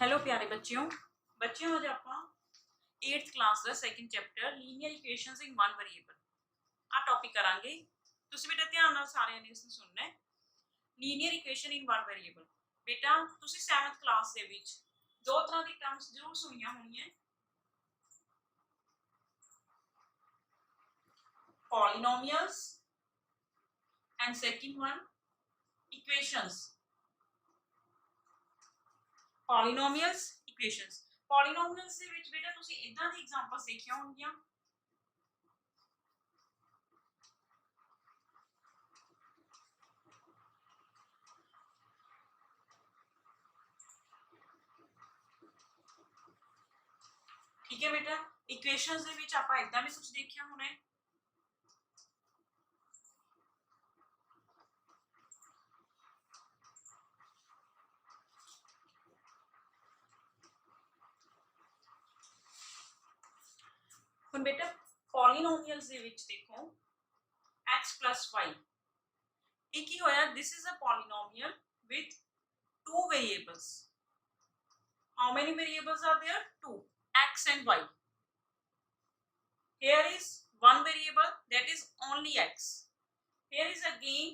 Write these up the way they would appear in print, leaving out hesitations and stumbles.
Hello प्यारे बच्चों बच्चों आज ਆਪਾਂ 8th class the second chapter linear equations in one variable ਆ ਟੌਪਿਕ ਕਰਾਂਗੇ। ਤੁਸੀਂ ਬੇਟਾ ਧਿਆਨ ਨਾਲ ਸਾਰਿਆਂ ਨੇ ਇਸ ਨੂੰ ਸੁਣਨਾ ਹੈ। Linear equation in one variable ਬੇਟਾ ਤੁਸੀਂ 7th क्लास ਦੇ ਵਿੱਚ ਦੋ ਤਰ੍ਹਾਂ ਦੀ ਟਰਮਸ ਜ਼ਰੂਰ ਸੁਣੀਆਂ ਹੋਣੀਆਂ, polynomials and second one equations. Polynomials equations polynomials ਦੇ ਵਿੱਚ ਬੇਟਾ ਤੁਸੀਂ ਇਦਾਂ ਦੀ ਐਗਜ਼ਾਮਪਲਸ ਦੇਖੀਆਂ ਹੋਣਗੀਆਂ, ठीक है बेटा। इक्वेशंस ਦੇ ਵਿੱਚ ਆਪਾਂ ਇਦਾਂ ਵੀ ਕੁਝ ਦੇਖਿਆ ਹੋਣਾ ਹੈ, ਹੁਣ बेटा पॉलीनोमियल्स ਦੇ ਵਿੱਚ देखो x + y ਇਹ ਕੀ ਹੋਇਆ, this is a polynomial with two variables. How many variables are there? Two, x and y. Here is one variable, that is only x. Here is again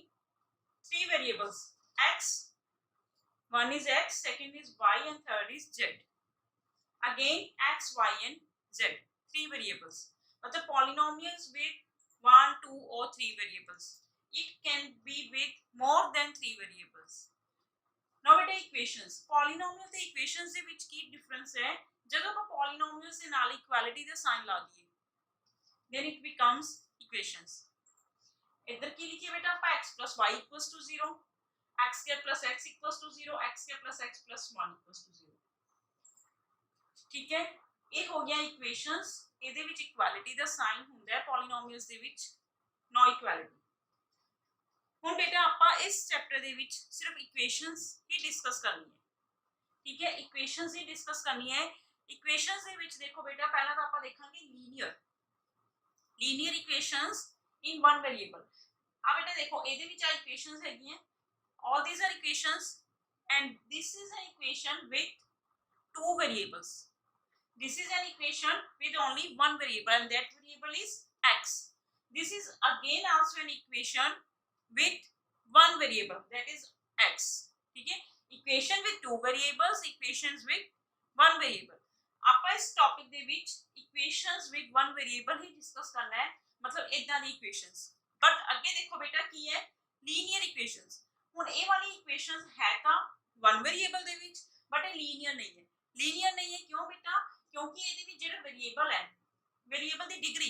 three variables, x, one is x, second is y, and third is z. Again x, y and z, three variables. But the polynomials with 1, 2 or 3 variables. It can be with more than 3 variables. Now beta equations, polynomial ਤੇ equations ਦੇ ਵਿੱਚ ਕੀ difference ਹੈ? ਜਦੋਂ ਆਪਾਂ polynomials ਦੇ ਨਾਲ equality ਦਾ sign ਲਾ ਦਈਏ then it becomes equations. ਇੱਧਰ ਕੀ ਲਿਖੀਏ ਬੇਟਾ ਆਪਾਂ x + y = 0, x² + x = 0, x² + x + 1 = 0. ਠੀਕ ਹੈ, ਇਹ ਹੋ ਗਿਆ ਇਕੁਏਸ਼ਨਸ। ਇਹਦੇ ਵਿੱਚ ਇਕੁਐਲਿਟੀ ਦਾ ਸਾਈਨ ਹੁੰਦਾ ਹੈ, ਪੋਲੀਨੋਮੀਅਲਸ ਦੇ ਵਿੱਚ ਨੋ ਇਕੁਐਲਿਟੀ। ਹੁਣ ਬੇਟਾ ਆਪਾਂ ਇਸ ਚੈਪਟਰ ਦੇ ਵਿੱਚ ਸਿਰਫ ਇਕੁਏਸ਼ਨਸ ਹੀ ਡਿਸਕਸ ਕਰਨੀ ਹੈ, ਠੀਕ ਹੈ, ਇਕੁਏਸ਼ਨਸ ਹੀ ਡਿਸਕਸ ਕਰਨੀ ਹੈ। ਇਕੁਏਸ਼ਨਸ ਦੇ ਵਿੱਚ ਦੇਖੋ ਬੇਟਾ ਪਹਿਲਾਂ ਤਾਂ ਆਪਾਂ ਦੇਖਾਂਗੇ linear equations in one variable. ਆ ਬੇਟਾ ਦੇਖੋ ਇਹਦੇ ਵਿੱਚ ਆ ਇਕੁਏਸ਼ਨਸ ਹੈਗੀਆਂ, all these are equations and this is an equation with two variables. This is an equation with only one variable and that variable is x. This is again also an equation with one variable, that is x. ठीक है, equation with two variables, equations with one variable. ਆਪਾਂ ਇਸ topic ਦੇ ਵਿੱਚ equations with one variable he discuss ਕਰਨਾ ਹੈ, मतलब ਇਦਾਂ ਦੀ equations। बट ਅੱਗੇ देखो बेटा ਕੀ ਹੈ, ਲੀਨੀਅਰ ਇਕੁਏਸ਼ਨਸ। ਹੁਣ ਇਹ ਵਾਲੀ ਇਕੁਏਸ਼ਨਸ ਹੈ ਤਾਂ one variable ਦੇ ਵਿੱਚ, ਬਟ ਇਹ ਲੀਨੀਅਰ ਨਹੀਂ ਹੈ। ਲੀਨੀਅਰ नहीं है क्यों बेटा? क्योंकि ਇਹਦੇ ਵਿੱਚ ਜਿਹੜਾ ਵੇਰੀਏਬਲ ਹੈ, ਵੇਰੀਏਬਲ ਦੀ ਡਿਗਰੀ,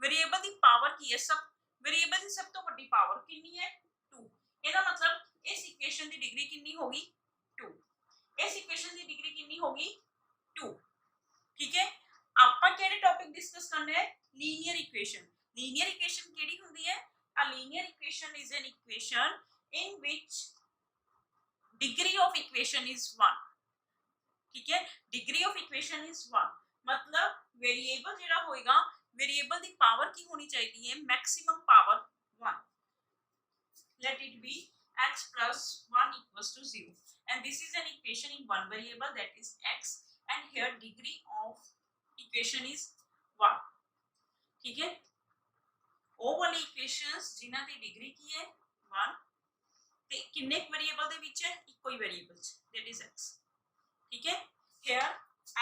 ਵੇਰੀਏਬਲ ਦੀ ਪਾਵਰ ਕੀ ਹੈ, ਵੇਰੀਏਬਲ ਦੀ ਸਭ ਤੋਂ ਵੱਡੀ ਪਾਵਰ ਕਿੰਨੀ ਹੈ? 2। ਇਹਦਾ ਮਤਲਬ ਇਸ ਇਕੁਏਸ਼ਨ ਦੀ ਡਿਗਰੀ ਕਿੰਨੀ ਹੋਗੀ? 2। ਇਸ ਇਕੁਏਸ਼ਨ ਦੀ ਡਿਗਰੀ ਕਿੰਨੀ ਹੋਗੀ? 2। ਠੀਕ ਹੈ, ਆਪਾਂ ਕਿਹੜੇ ਟੌਪਿਕ ਡਿਸਕਸ ਕਰਨਾ ਹੈ? Linear equation. ਲੀਨੀਅਰ ਇਕੁਏਸ਼ਨ ਕਿਹੜੀ ਹੁੰਦੀ ਹੈ? A linear equation is an equation in which degree of equation is 1. ठीक है, डिग्री ऑफ इक्वेशन इज 1, मतलब वेरिएबल जेड़ा होएगा, वेरिएबल दी पावर की होनी चाहिए है maximum power 1। Let it be x + 1 = 0 and this is an equation in one variable, that is x, and here degree of equation is 1। ठीक है, ਉਹ ਵਾਲੀ ਇਕੁਏਸ਼ਨਸ ਜਿਨ੍ਹਾਂ ਦੀ ਡਿਗਰੀ ਕੀ ਹੈ 1 ਤੇ ਕਿੰਨੇ ਵੇਰੀਏਬਲ ਦੇ ਵਿੱਚ ਹੈ? ਇੱਕੋ ਹੀ ਵੇਰੀਏਬਲ ਚ, that is x। ठीक है, here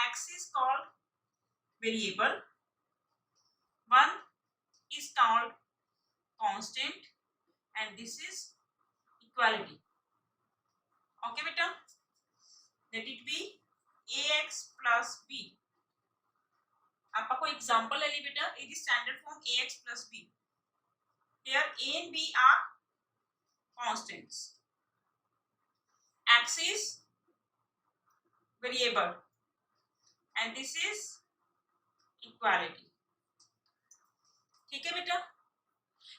x is called variable, one is called constant and this is equality. Okay beta, let it be ax plus b। आप कोई एग्जांपल ले ली बेटा, it is standard form ax plus b। here a and b are constants, x is variable and this is equality। ठीक है बेटा,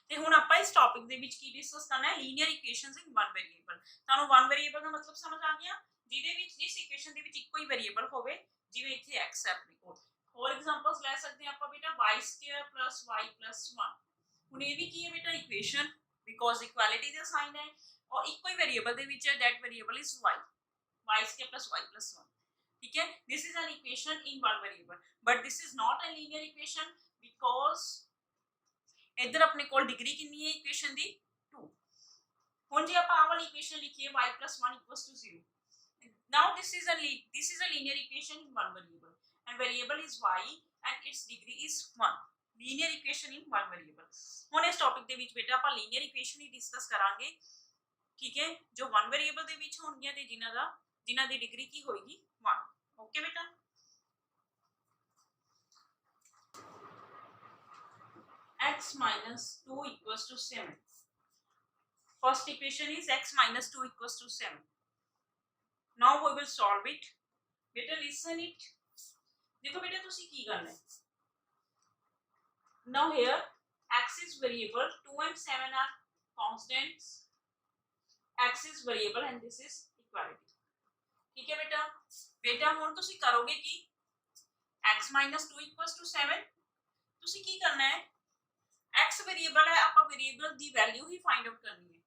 ਤੇ ਹੁਣ ਆਪਾਂ ਇਸ ਟੌਪਿਕ ਦੇ ਵਿੱਚ ਕੀ ਡਿਸਕਸ ਕਰਨਾ ਹੈ? Linear equations in one variable. ਤੁਹਾਨੂੰ ਵਨ ਵੇਰੀਏਬਲ ਦਾ ਮਤਲਬ ਸਮਝ ਆ ਗਿਆ, ਜਿਹਦੇ ਵਿੱਚ ਜਿਸ ਇਕੁਏਸ਼ਨ ਦੇ ਵਿੱਚ ਇੱਕੋ ਹੀ ਵੇਰੀਏਬਲ ਹੋਵੇ, ਜਿਵੇਂ ਇੱਥੇ x ਹੈ ਆਪਣੇ ਕੋਲ। ਹੋਰ ਐਗਜ਼ਾਮਪਲਸ ਲੈ ਸਕਦੇ ਹਾਂ ਆਪਾਂ ਬੇਟਾ, y² + y + 1। ਹੁਣ ਇਹ ਵੀ ਕੀ ਹੈ ਬੇਟਾ? Equation, because equality the sign ਹੈ ਔਰ ਇੱਕੋ ਹੀ ਵੇਰੀਏਬਲ ਦੇ ਵਿੱਚ ਹੈ, that variable is y, y² + y + 1। ठीक है, this is an equation in one variable, but this is not a linear equation because इधर अपने को डिग्री कितनी है इक्वेशन दी 2। हुन जी आप आ वाली इक्वेशन लिखिए y + 1 = 0। now this is a linear equation in one variable and variable is y and its degree is 1। linear equation in one variable। हुन इस टॉपिक दे विच बेटा ਆਪਾਂ linear equation ही डिस्कस करांगे, ठीक है, जो वन वेरिएबल दे विच होणगीਆਂ ते जिन्हां दी डिग्री की होएगी 1। ओके बेटा, x - 2 = 7। first equation is x - 2 = 7। now we will solve it। बेटा listen it। देखो बेटा तुसी की करना है, now here x is variable, 2 and 7 are constants, x is variable and this is equality। ठीक है बेटा, बेटा हुन तुसी करोगे कि x - 2 = 7 तुसी की करना है, x वेरिएबल है, आपा वेरिएबल दी वैल्यू ही फाइंड आउट करनी है।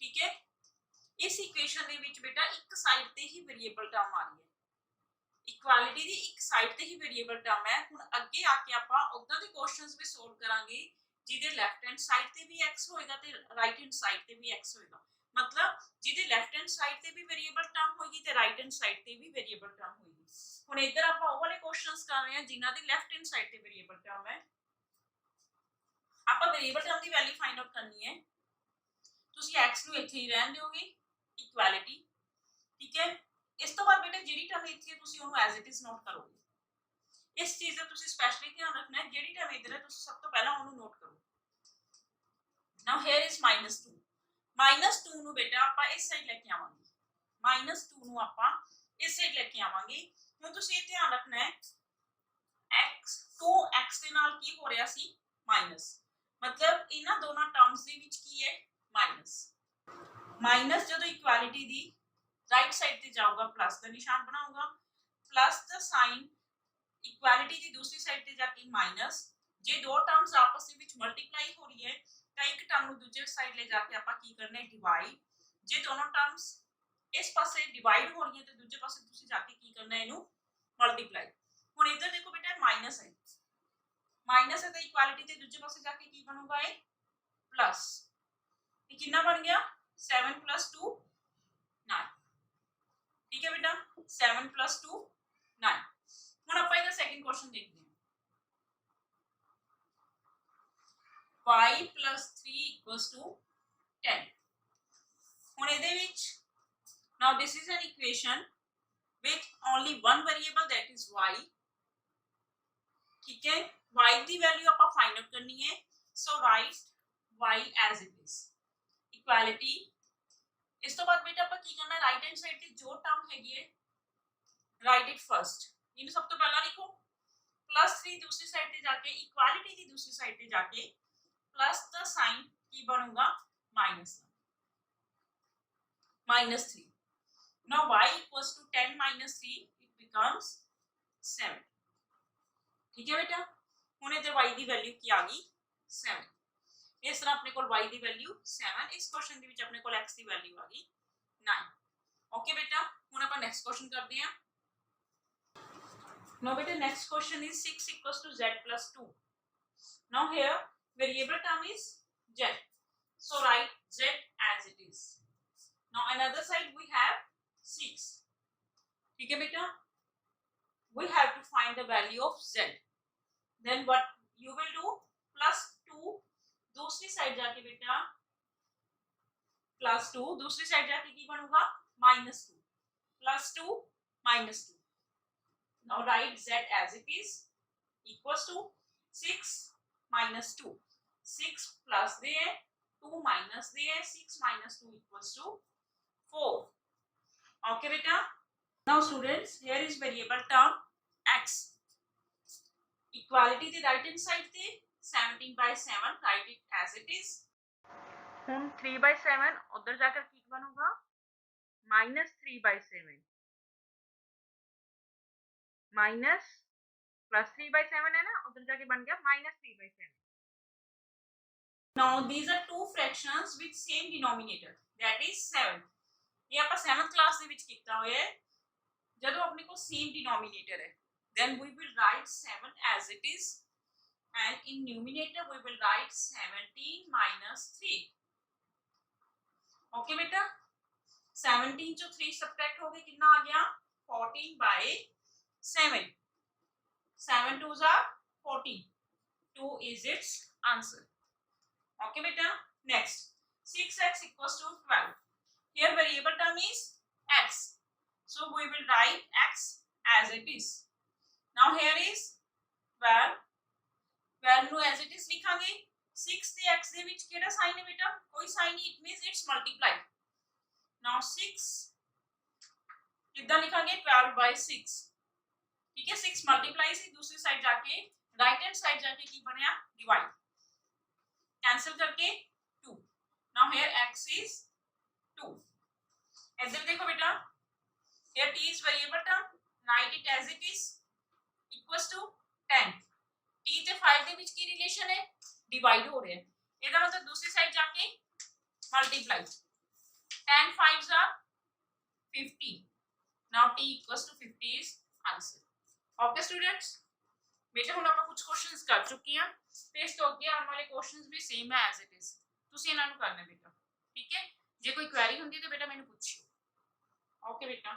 ठीक है, इस इक्वेशन दे विच बेटा एक साइड ते ही वेरिएबल टर्म आ रही है, इक्वालिटी दी एक साइड ते ही वेरिएबल टर्म है। हुन अगे आके आपा उदां दे क्वेश्चंस भी सॉल्व करांगे जिदे लेफ्ट हैंड साइड ते भी x होएगा ते राइट हैंड साइड ते भी x होएगा, मतलब जिदे लेफ्ट हैंड साइड ते भी वेरिएबल टर्म होएगी ते राइट हैंड साइड ते भी वेरिएबल टर्म होएगी। हुन इधर आपा ओ वाले क्वेश्चंस कर रहे हैं जिन्हां दी लेफ्ट हैंड साइड ते वेरिएबल टर्म है, आपा वेरिएबल टर्म दी वैल्यू फाइंड आउट करनी है। तुसी x ਨੂੰ ਇੱਥੇ ਹੀ ਰਹਿਣ ਦਿਓਗੇ, ਇਕੁਐਲਿਟੀ। ठीक है, इस तो बाद बेटा ਜਿਹੜੀ ਟਰਮ ਇੱਥੇ ਤੁਸੀਂ ਉਹਨੂੰ ਐਜ਼ ਇਟ ਇਜ਼ ਨੋਟ ਕਰੋਗੇ। ਇਸ ਚੀਜ਼ ਦਾ ਤੁਸੀਂ ਸਪੈਸ਼ਲੀ ਧਿਆਨ ਰੱਖਣਾ ਹੈ, ਜਿਹੜੀ ਟਰਮ ਇਧਰ ਹੈ ਤੁਸੀਂ ਸਭ ਤੋਂ ਪਹਿਲਾਂ ਉਹਨੂੰ ਨੋਟ ਕਰੋ। ਨਾਓ ਹੇਅਰ ਇਜ਼ -2। -2 ਨੂੰ ਬੇਟਾ ਆਪਾਂ ਇਸ ਸਾਈਡ ਲੈ ਕੇ ਆਵਾਂਗੇ, -2 ਨੂੰ ਆਪਾਂ ਇਸ ਸਾਈਡ ਲੈ ਕੇ ਆਵਾਂਗੇ। ਹੁਣ ਤੁਸੀਂ ਇਹ ਧਿਆਨ ਰੱਖਣਾ ਹੈ x 2x ਦੇ ਨਾਲ ਕੀ ਹੋ ਰਿਹਾ ਸੀ ਮਾਈਨਸ, मतलब इन्हां दोनों टर्म्स दे विच की है माइनस। माइनस जदों इक्वालिटी दी राइट साइड ते जाऊगा प्लस का निशान बनाऊंगा, प्लस द साइन इक्वालिटी दी दूसरी साइड ते जाके माइनस। जे दो टर्म्स आपस दे विच मल्टीप्लाई हो रही है तो एक टर्म नु दूसरी साइड ले जाके आपा की करना है डिवाइड। जे दोनों टर्म्स इस पासे डिवाइड हो रही है तो दूसरे पासे तुसी जाके की करना है इनु मल्टीप्लाई। हुन इधर देखो बेटा माइनस है, माइनस है तो इक्वालिटी के दूसरे पासे जाके की बनूगा ए प्लस। ये कितना बन गया 7 + 2 9। ठीक है बेटा, 7 + 2 9। हुन ਆਪਾਂ ਇਹਦਾ ਸੈਕਿੰਡ ਕੁਐਸਚਨ ਦੇਖਦੇ ਹਾਂ, y + 3 = 10। ਹੁਣ ਇਹਦੇ ਵਿੱਚ now this is an equation with only one variable that is y। ठीक है, y की वैल्यू आपा फाइंड आउट करनी है, so right y as it is equality. इस तो बाद बेटा आपा की करना है राइट हैंड साइड की जो टर्म हैगी है राइट इट फर्स्ट, इन्हें सब तो पहला लिखो, +3 दूसरी साइड पे जाके इक्वालिटी की दूसरी साइड पे जाके प्लस द साइन की बनूंगा -3। Now y = 10 - 3 it becomes 7। ठीक है बेटा, हुन इधर y की वैल्यू की आ गई 7। इस तरह अपने को y की वैल्यू 7, इस क्वेश्चन दे विच अपने को x की वैल्यू आ गई 9। ओके बेटा, हुन अपन नेक्स्ट क्वेश्चन करते हैं। नाउ बेटा next question is 6 = z + 2। Now here variable term is z, so write z as it is। Now another side we have 6। ठीक है बेटा, we have to find the value of z, then what you will do +2 दूसरी side जाके बेटा +2 दूसरी side जाके की बनूंगा -2 +2 -2। now write z as it is equals to 6 - 2, 6 plus there 2 minus there 6 - 2 equals to 4। okay beta, now students here is variable term x, equality the right hand side the 17/7 write it as it is। हुन 3/7 उधर जाकर की बनूंगा -3/7 minus +3/7 है ना, उधर जाके बन गया -3/7। now these are two fractions with same denominator that is 7। ये ਆਪਾਂ 7th क्लास ਦੇ ਵਿੱਚ ਕੀਤਾ ਹੋਇਆ ਹੈ, ਜਦੋਂ अपने अपने को सेम डिनोमिनेटर है, then we will write 7 as it is and in numerator we will write 17 minus 3। Okay बेटा, 17 जो 3 सब्ट्रैक्ट हो गए कितना आ गया 14 bye 7, 7 2s are 14, 2 is its answer. Okay beta, next 6x equals to 12. Here variable term is x, so we will write x as it is. Now here is 12, 12 ਨੂੰ as it is ਲਿਖਾਂਗੇ। 6 ਤੇ x ਦੇ ਵਿੱਚ ਕਿਹੜਾ sign ਹੈ ਬੇਟਾ, ਕੋਈ sign ਨਹੀਂ, it means it's multiplied. Now 6 ਕਿੱਦਾਂ ਲਿਖਾਂਗੇ 12 by 6, ठीक है, 6 मल्टीप्लाई से दूसरी साइड जाके राइट हैंड साइड जाके की बनया डिवाइड, कैंसिल करके 2। Now here x is 2। इधर देखो बेटा, here t is variable term, write it as it is equals to 10। t ਤੇ 5 ਦੇ ਵਿੱਚ ਕੀ ਰਿਲੇਸ਼ਨ ਹੈ, डिवाइड हो रहे हैं, ਇਹਦਾ मतलब दूसरी साइड जाके multiply, 10 5s are 50। now t equals to 50 is answer। Okay students, बेटा ਹੁਣ ਆਪਾਂ ਕੁਝ ਕੁਐਸਚਨਸ ਕਰ ਚੁੱਕੇ ਹਾਂ ਤੇ ਇਸ ਤੋਂ ਅੱਗੇ ਆਉਣ ਵਾਲੇ ਕੁਐਸਚਨਸ ਵੀ ਸੇਮ ਹੈ ਐਜ਼ ਇਟ ਇਜ਼, ਤੁਸੀਂ ਇਹਨਾਂ ਨੂੰ ਕਰਨਾ ਬੇਟਾ, ਠੀਕ ਹੈ। ਜੇ ਕੋਈ ਕੁਐਰੀ ਹੁੰਦੀ ਹੈ ਤਾਂ ਬੇਟਾ ਮੈਨੂੰ ਪੁੱਛਿਓ। ओके बेटा।